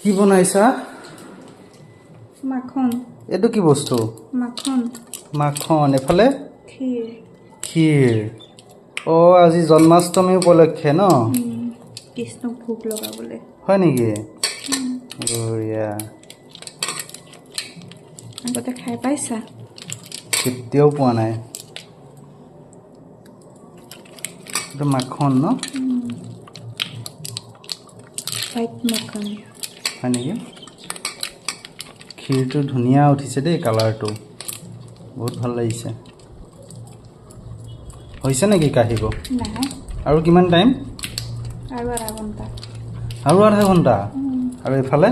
কি বনাইছা? মাখন। এটো কি বস্তু? মাখন। মাখন। এফালে ক্ষীৰ। ক্ষীৰ। ও আজি জন্মাষ্টমী উপলক্ষে ন? কৃষ্ণক ভোগ লগাবলে। হয় নেকি? বঢ়িয়া। আগতে খাই পাইছা? কেতিয়াও পোৱা নাই। এটা মাখন ন? হোৱাইট মাখন। হয় নেকি? ক্ষীৰটো ধুনীয়া উঠিছে দেই, কালাৰটো বহুত ভাল লাগিছে। হৈছে নেকি কাঢ়িব? নাই। আৰু কিমান টাইম? আৰু আধা ঘণ্টা। আৰু আধা ঘণ্টা? আৰু এফালে?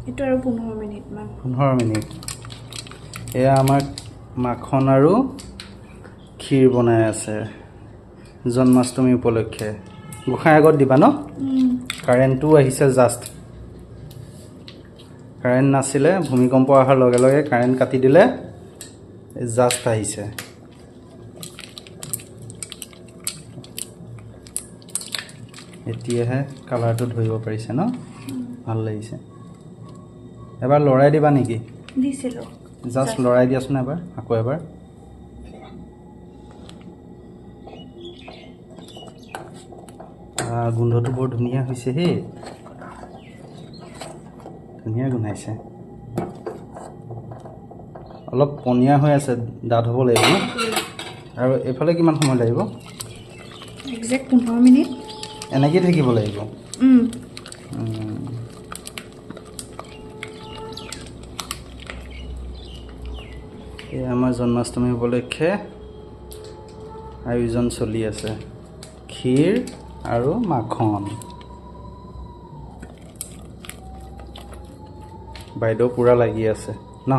এইটো আৰু 15 মিনিটমান। 15 মিনিট। এয়া আমাৰ মাখন আৰু ক্ষীৰ বনাই আছে জন্মাষ্টমী উপলক্ষে। গোসাঁই আগত দিবা ন? কাৰেণ্টটো আহিছে জাষ্ট। কাৰেণ্ট নাছিলে, ভূমিকম্প অহাৰ লগে লগে কাৰেণ্ট কাটি দিলে, জাষ্ট আহিছে। এতিয়াহে কালাৰটো ধৰিব পাৰিছে ন? ভাল লাগিছে। এবাৰ লৰাই দিবা নেকি? দিছিলোঁ। জাষ্ট লৰাই দিয়াচোন এবাৰ, আকৌ এবাৰ। গোন্ধটো বৰ ধুনীয়া হৈছে হে। ধুনীয়া গোন্ধাইছে। অলপ পনীয়া হৈ আছে, ডাঠ হ'ব লাগিব ন? আৰু এইফালে কিমান সময় লাগিব? Exact 15 minute. এনেকেই থাকিব লাগিব। এই আমাৰ জন্মাষ্টমী উপলক্ষে আয়োজন চলি আছে। ক্ষীৰ আৰু মাখন। বাইদেউ পূৰা লাগি আছে ন?